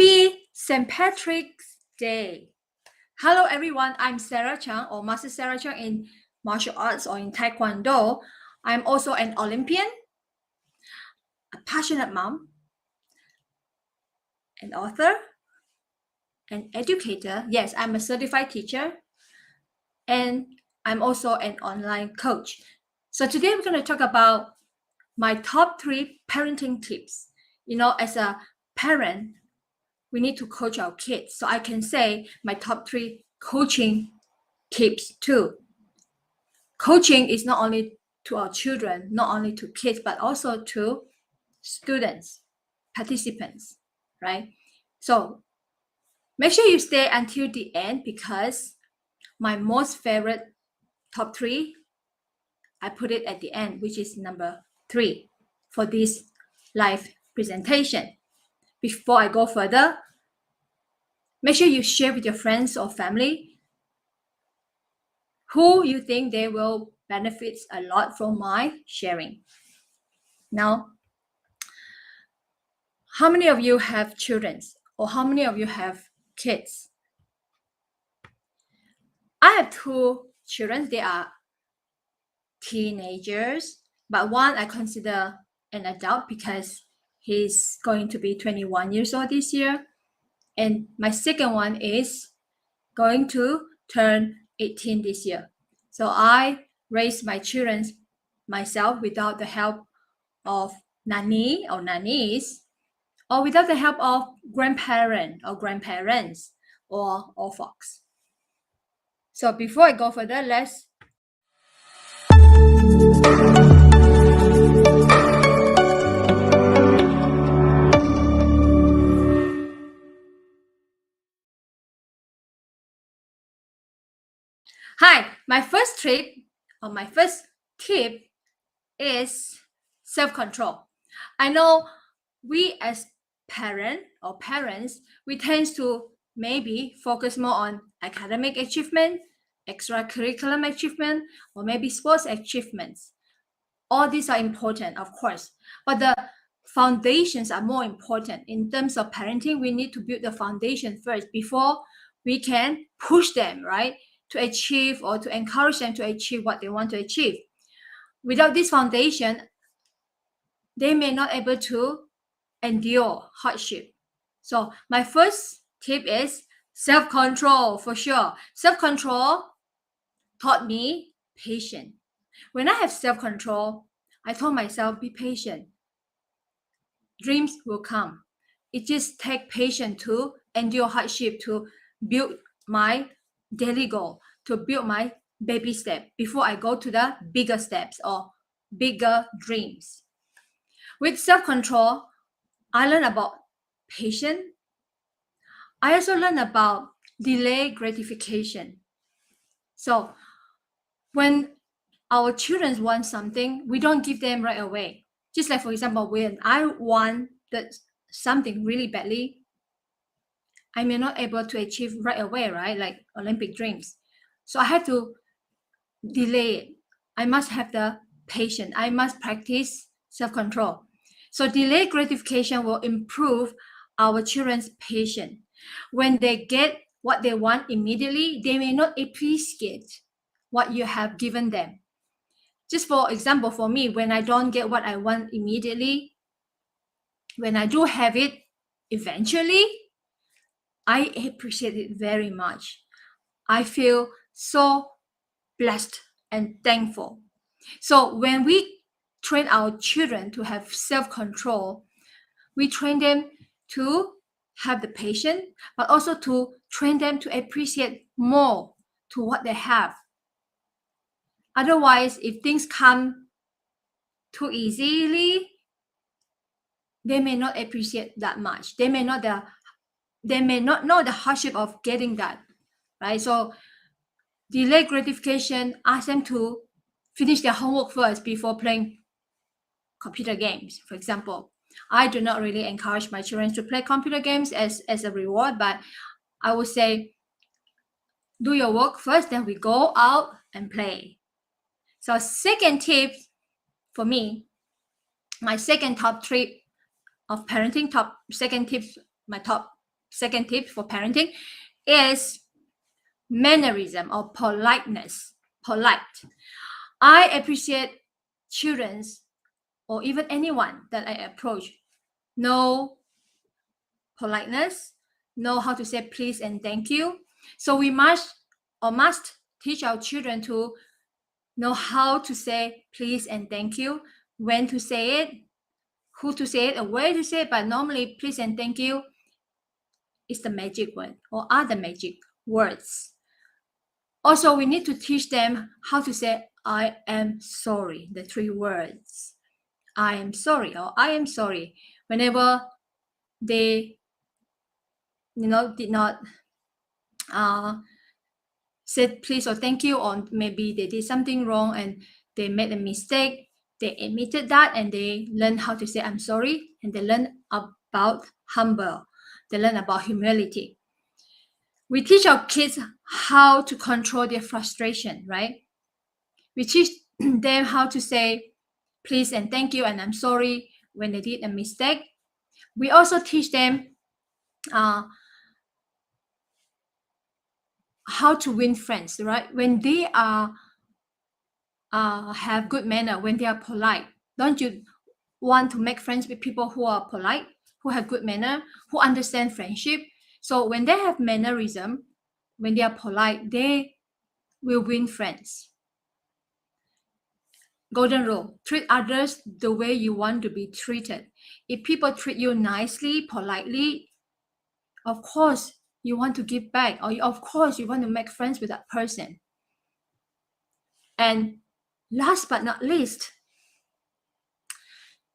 Happy St. Patrick's Day. Hello everyone, I'm Sarah Chang or Master Sarah Chang in martial arts or in Taekwondo. I'm also an Olympian, a passionate mom, an author, an educator. Yes, I'm a certified teacher, and I'm also an online coach. So today we're going to talk about my top 3 parenting tips. As a parent, we need to coach our kids. So I can say my top 3 coaching tips too. Coaching is not only to our children, not only to kids, but also to students, participants, right? So make sure you stay until the end because my most favorite top 3, I put it at the end, which is number 3 for this live presentation. Before I go further, make sure you share with your friends or family who you think they will benefit a lot from my sharing. Now, how many of you have children or how many of you have kids? I have 2 children. They are teenagers, but one I consider an adult because he's going to be 21 years old this year. And my second one is going to turn 18 this year. So I raised my children myself without the help of nanny or nannies, or without the help of grandparents or folks. So before I go further, let's Hi, my first tip is self-control. I know we as parents, we tend to maybe focus more on academic achievement, extracurricular achievement, or maybe sports achievements. All these are important, of course, but the foundations are more important. In terms of parenting, we need to build the foundation first before we can push them, right, to achieve or to encourage them to achieve what they want to achieve. Without this foundation, they may not able to endure hardship. So my first tip is self-control, for sure. Self-control taught me patience. When I have self-control, I told myself, be patient. Dreams will come. It just takes patience to endure hardship, to build my daily goal, to build my baby step before I go to the bigger steps or bigger dreams. With self-control, I learned about patience. I also learned about delayed gratification. So when our children want something, we don't give them right away. Just like, for example, when I wanted something really badly, I may not able to achieve right away, right? Like Olympic dreams. So I have to delay it. I must have the patience. I must practice self-control. So delayed gratification will improve our children's patience. When they get what they want immediately, they may not appreciate what you have given them. Just for example, for me, when I don't get what I want immediately, when I do have it eventually, I appreciate it very much. I feel so blessed and thankful. So when we train our children to have self-control, we train them to have the patience, but also to train them to appreciate more to what they have. Otherwise, if things come too easily, they may not appreciate that much. They may not know the hardship of getting that, right? So delayed gratification, ask them to finish their homework first before playing computer games, for example. I do not really encourage my children to play computer games as a reward, but I would say, do your work first, then we go out and play. So second tip for me, my second top tip of parenting, my top second tip for parenting is mannerism or politeness. Polite. I appreciate children's or even anyone that I approach know politeness, know how to say please and thank you. So we must teach our children to know how to say please and thank you, when to say it, who to say it, or where to say it. But normally, please and thank you is the magic word or are the magic words. Also, we need to teach them how to say I am sorry, the 3 words. I am sorry or I am sorry. Whenever they, did not said please or thank you, or maybe they did something wrong and they made a mistake, they admitted that and they learn how to say I'm sorry, and they learn about humble, they learn about humility. We teach our kids how to control their frustration, right? We teach them how to say please and thank you and I'm sorry when they did a mistake. We also teach them how to win friends, right? When they are have good manner, when they are polite. Don't you want to make friends with people who are polite, who have good manner, who understand friendship? So when they have mannerism, when they are polite, they will win friends. Golden rule: treat others the way you want to be treated. If people treat you nicely, politely, of course you want to give back, or of course you want to make friends with that person. And last but not least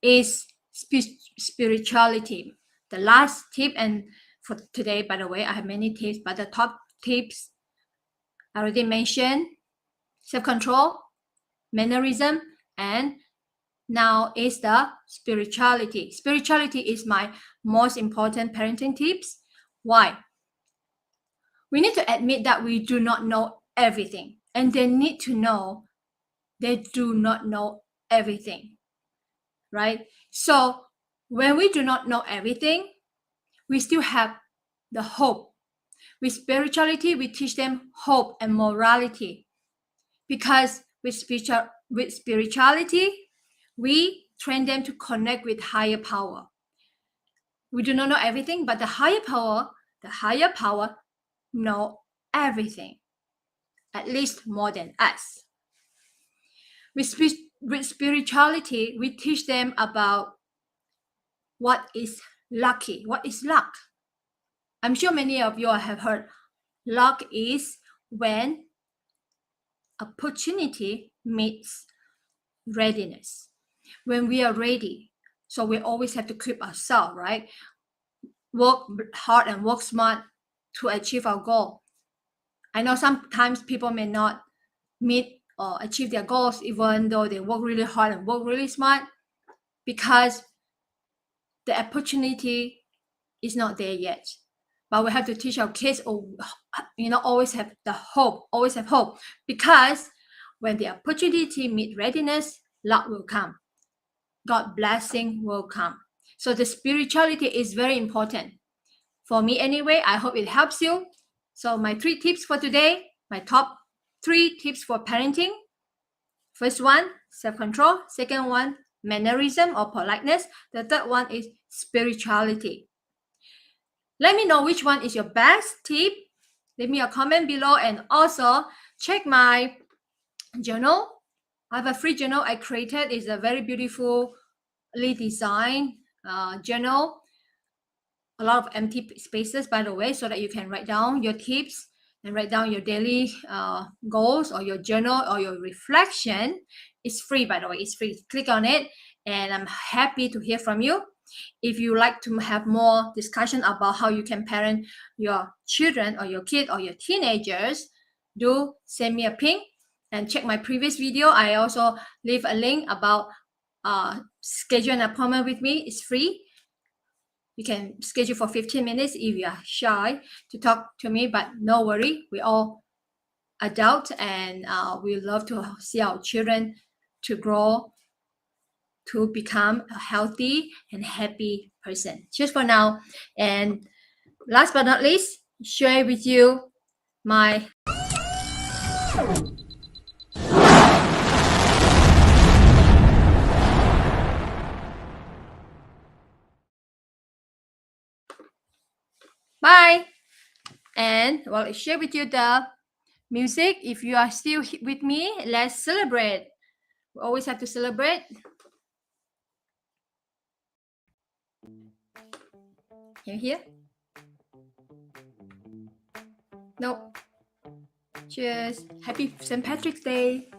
is spirituality. The last tip, and for today, by the way, I have many tips, but the top tips I already mentioned: self-control, mannerism, and now is the spirituality. Spirituality is my most important parenting tips. Why? We need to admit that we do not know everything, and they need to know they do not know everything, right? So when we do not know everything, we still have the hope. With spirituality, we teach them hope and morality, because with spirituality, we train them to connect with higher power. We do not know everything, but the higher power know everything, at least more than us. With spirituality, we teach them about what is lucky, what is luck. I'm sure many of you have heard luck is when opportunity meets readiness. When we are ready, so we always have to equip ourselves, right? Work hard and work smart to achieve our goal. I know sometimes people may not meet or achieve their goals even though they work really hard and work really smart, because the opportunity is not there yet. But we have to teach our kids, always have the hope, always have hope, because when the opportunity meet readiness, luck will come. God blessing will come. So the spirituality is very important. For me anyway, I hope it helps you. So my 3 tips for today, my top 3 tips for parenting. First one, self-control. Second one, mannerism or politeness. The third one is spirituality. Let me know which one is your best tip. Leave me a comment below, and also check my journal. I have a free journal I created. It's a very beautifully designed journal. A lot of empty spaces, by the way, so that you can write down your tips and write down your daily goals or your journal or your reflection. It's free, by the way. It's free. Click on it, and I'm happy to hear from you. If you like to have more discussion about how you can parent your children or your kid or your teenagers, do send me a ping and check my previous video. I also leave a link about schedule an appointment with me. It's free. You can schedule for 15 minutes if you are shy to talk to me, but no worry, we all adult, and we love to see our children to grow to become a healthy and happy person. Cheers for now, and last but not least, share with you my bye. And well, share with you the music. If you are still with me, let's celebrate. We always have to celebrate. You hear? No. Cheers. Happy St. Patrick's Day.